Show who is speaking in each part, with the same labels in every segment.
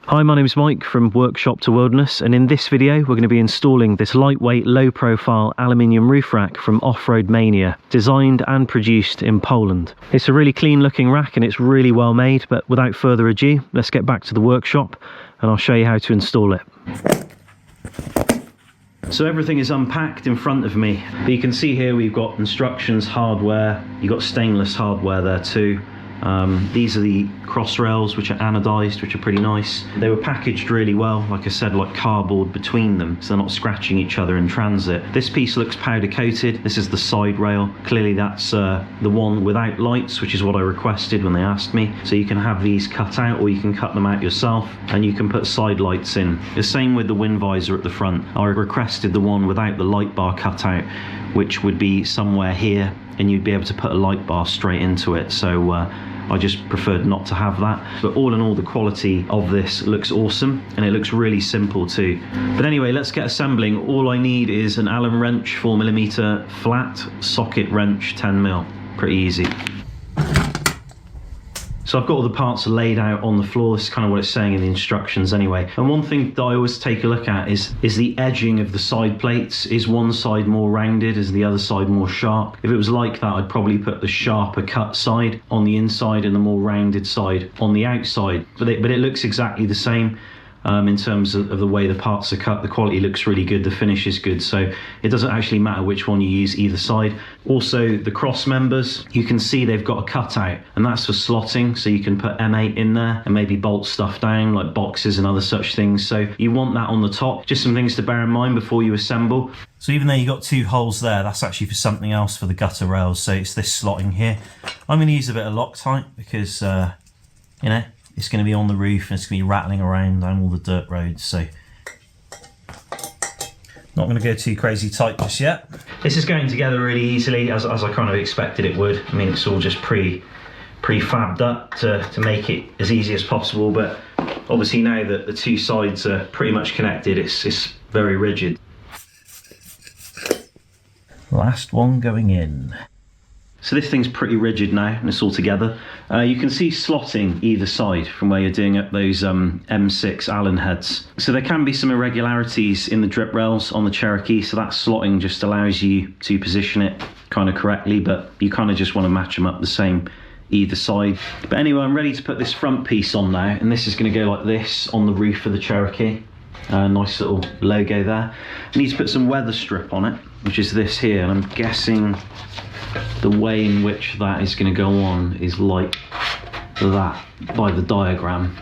Speaker 1: Hi, my name is Mike from Workshop to Wilderness, and in this video we're going to be installing this lightweight, low-profile aluminium roof rack from Offroad Mania, designed and produced in Poland. It's a really clean looking rack and it's really well made, but without further ado, let's get back to the workshop and I'll show you how to install it. So everything is unpacked in front of me, but you can see here we've got instructions, hardware, you've got stainless hardware there too. These are the cross rails, which are anodized, which are pretty nice. They were packaged really well, like I said, like cardboard between them, so they're not scratching each other in transit. This piece looks powder coated. This is the side rail. Clearly that's the one without lights, which is what I requested when they asked me. So you can have these cut out, or you can cut them out yourself, and you can put side lights in. The same with the wind visor at the front. I requested the one without the light bar cut out, which would be somewhere here, and you'd be able to put a light bar straight into it. So I just preferred not to have that. But all in all, the quality of this looks awesome, and it looks really simple too. But anyway, let's get assembling. All I need is an Allen wrench, 4mm flat, socket wrench, 10mm. Pretty easy. So I've got all the parts laid out on the floor. This is kind of what it's saying in the instructions anyway. And one thing that I always take a look at is the edging of the side plates. Is one side more rounded? Is the other side more sharp? If it was like that, I'd probably put the sharper cut side on the inside and the more rounded side on the outside. But it looks exactly the same. In terms of the way the parts are cut, the quality looks really good, the finish is good, so it doesn't actually matter which one you use either side. Also, the cross members, you can see they've got a cutout, and that's for slotting, so you can put M8 in there and maybe bolt stuff down like boxes and other such things. So you want that on the top. Just some things to bear in mind before you assemble. So even though you've got two holes there, that's actually for something else for the gutter rails, so it's this slotting here. I'm going to use a bit of Loctite because you know, it's going to be on the roof and it's going to be rattling around down all the dirt roads, so not going to go too crazy tight just yet. This is going together really easily, as I kind of expected it would. I mean, it's all just pre-fabbed up to make it as easy as possible, but obviously now that the two sides are pretty much connected, it's very rigid. Last one going in. So this thing's pretty rigid now, and it's all together. You can see slotting either side from where you're doing up those M6 Allen heads. So there can be some irregularities in the drip rails on the Cherokee, so that slotting just allows you to position it kind of correctly, but you kind of just want to match them up the same either side. But anyway, I'm ready to put this front piece on now, and this is going to go like this on the roof of the Cherokee. Nice little logo there. I need to put some weather strip on it, which is this here, and I'm guessing the way in which that is going to go on is like that by the diagram.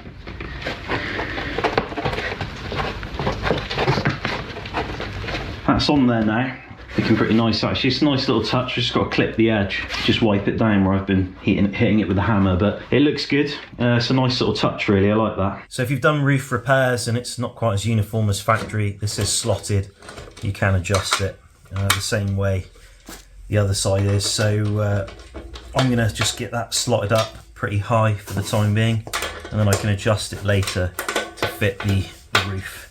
Speaker 1: That's on there now, looking pretty nice actually. It's a nice little touch, just got to clip the edge, just wipe it down where I've been hitting it with a hammer, but it looks good. It's a nice little touch really, I like that. So if you've done roof repairs and it's not quite as uniform as factory, this is slotted, you can adjust it the same way the other side is. So I'm gonna just get that slotted up pretty high for the time being, and then I can adjust it later to fit the roof.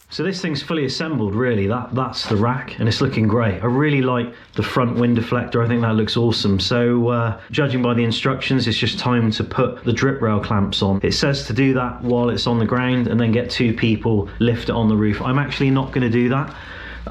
Speaker 1: So this thing's fully assembled really. That's the rack, and it's looking great. I really like the front wind deflector. I think that looks awesome. So judging by the instructions, it's just time to put the drip rail clamps on. It says to do that while it's on the ground and then get two people, lift it on the roof. I'm actually not going to do that.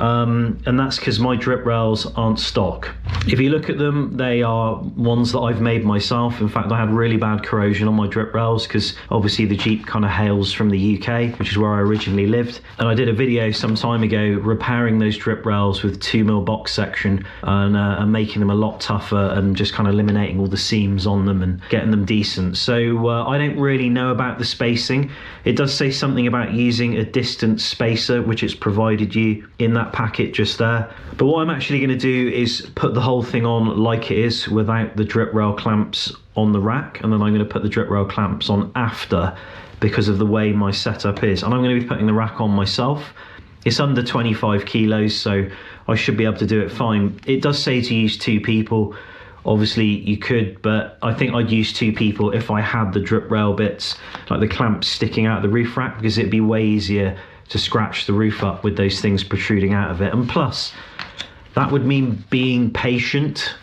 Speaker 1: And that's because my drip rails aren't stock. If you look at them, they are ones that I've made myself. In fact, I had really bad corrosion on my drip rails because obviously the Jeep kind of hails from the UK, which is where I originally lived. And I did a video some time ago repairing those drip rails with 2mm box section and making them a lot tougher and just kind of eliminating all the seams on them and getting them decent. So I don't really know about the spacing. It does say something about using a distance spacer, which it's provided you in that packet just there. But what I'm actually going to do is put the whole thing on like it is without the drip rail clamps on the rack, and then I'm going to put the drip rail clamps on after because of the way my setup is. And I'm going to be putting the rack on myself. It's under 25 kilos, so I should be able to do it fine. It does say to use two people. Obviously you could, but I think I'd use two people if I had the drip rail bits, like the clamps sticking out of the roof rack, because it'd be way easier to scratch the roof up with those things protruding out of it. And plus, that would mean being patient.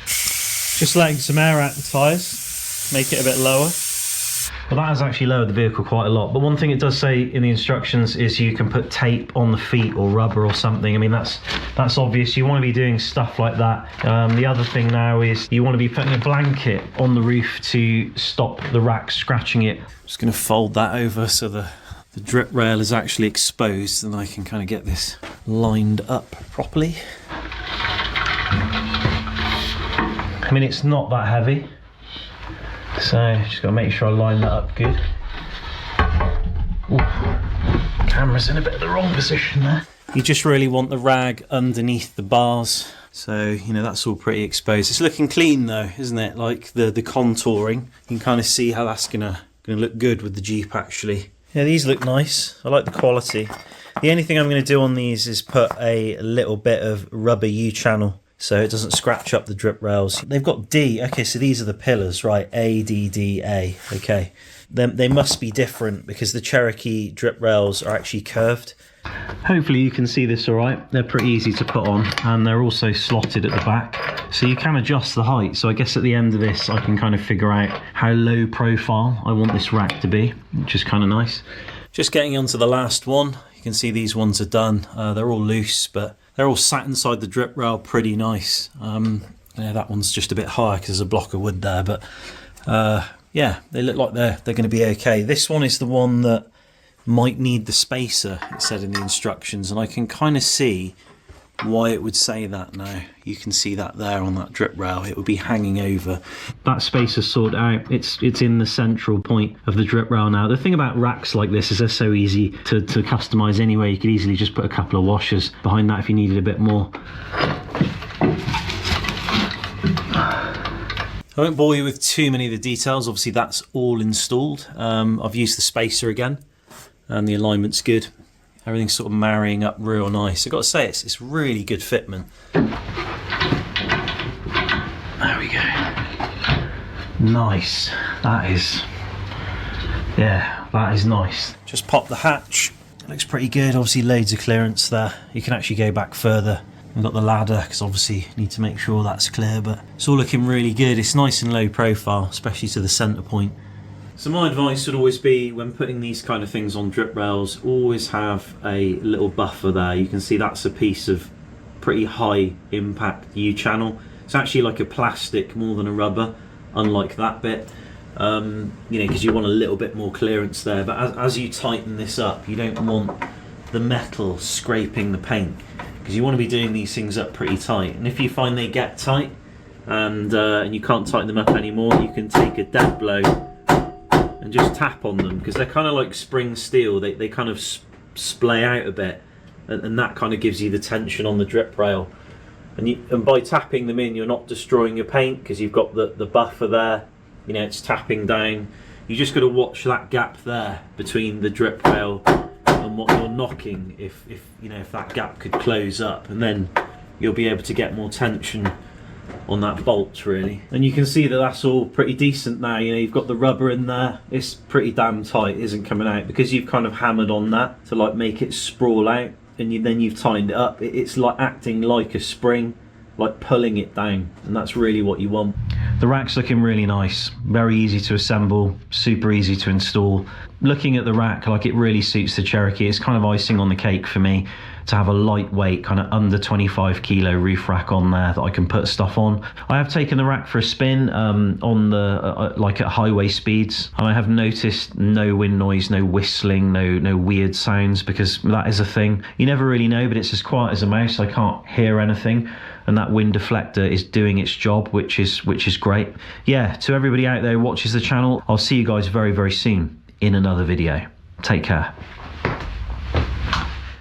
Speaker 1: Just letting some air out the tyres, make it a bit lower. Well, that has actually lowered the vehicle quite a lot. But one thing it does say in the instructions is you can put tape on the feet or rubber or something. I mean, that's obvious. You want to be doing stuff like that. The other thing now is you want to be putting a blanket on the roof to stop the rack scratching it. Just going to fold that over so the drip rail is actually exposed and I can kind of get this lined up properly. I mean, it's not that heavy. So just got to make sure I line that up good. Ooh, camera's in a bit of the wrong position there. You just really want the rag underneath the bars. So, you know, that's all pretty exposed. It's looking clean though, isn't it? Like the contouring. You can kind of see how that's gonna look good with the Jeep actually. Yeah, these look nice. I like the quality. The only thing I'm going to do on these is put a little bit of rubber U-channel so it doesn't scratch up the drip rails. They've got D. Okay, so these are the pillars, right? A, D, D, A. Okay. They must be different because the Cherokee drip rails are actually curved. Hopefully you can see this all right. They're pretty easy to put on and they're also slotted at the back. So you can adjust the height. So I guess at the end of this, I can kind of figure out how low profile I want this rack to be, which is kind of nice. Just getting onto the last one. You can see these ones are done. They're all loose, but they're all sat inside the drip rail pretty nice. Yeah, that one's just a bit higher because there's a block of wood there, but yeah, they look like they're going to be okay. This one is the one that might need the spacer, it said in the instructions, and I can kind of see why it would say that now. You can see that there on that drip rail. It would be hanging over. That spacer's sorted out. It's in the central point of the drip rail now. The thing about racks like this is they're so easy to customise anyway. You could easily just put a couple of washers behind that if you needed a bit more. I won't bore you with too many of the details. Obviously that's all installed. I've used the spacer again and the alignment's good. Everything's sort of marrying up real nice. I've got to say, it's really good fitment. There we go. Nice. That is, yeah, that is nice. Just pop the hatch. It looks pretty good. Obviously loads of clearance there. You can actually go back further. We've got the ladder because obviously you need to make sure that's clear, but it's all looking really good. It's nice and low profile, especially to the centre point. So my advice would always be, when putting these kind of things on drip rails, always have a little buffer there. You can see that's a piece of pretty high impact U-channel. It's actually like a plastic more than a rubber, unlike that bit. You know, because you want a little bit more clearance there. But as you tighten this up, you don't want the metal scraping the paint, because you want to be doing these things up pretty tight. And if you find they get tight and you can't tighten them up anymore, you can take a dead blow and just tap on them, because they're kind of like spring steel. They kind of splay out a bit, and that kind of gives you the tension on the drip rail. And by tapping them in, you're not destroying your paint because you've got the buffer there. You know, it's tapping down. You just got to watch that gap there between the drip rail and what you're knocking. If you know, if that gap could close up, and then you'll be able to get more tension on that bolt really. And you can see that that's all pretty decent now. You know, you've got the rubber in there. It's pretty damn tight, isn't coming out, because you've kind of hammered on that to like make it sprawl out, and then you've tightened it up. It's like acting like a spring, like pulling it down, and that's really what you want. The rack's looking really nice, very easy to assemble, super easy to install. Looking at the rack, like, it really suits the Cherokee. It's kind of icing on the cake for me to have a lightweight, kind of under 25 kilo roof rack on there that I can put stuff on. I have taken the rack for a spin on the like at highway speeds, and I have noticed no wind noise, no whistling, no weird sounds, because that is a thing. You never really know, but it's as quiet as a mouse. I can't hear anything, and that wind deflector is doing its job, which is great. Yeah, to everybody out there who watches the channel, I'll see you guys very, very soon in another video. Take care.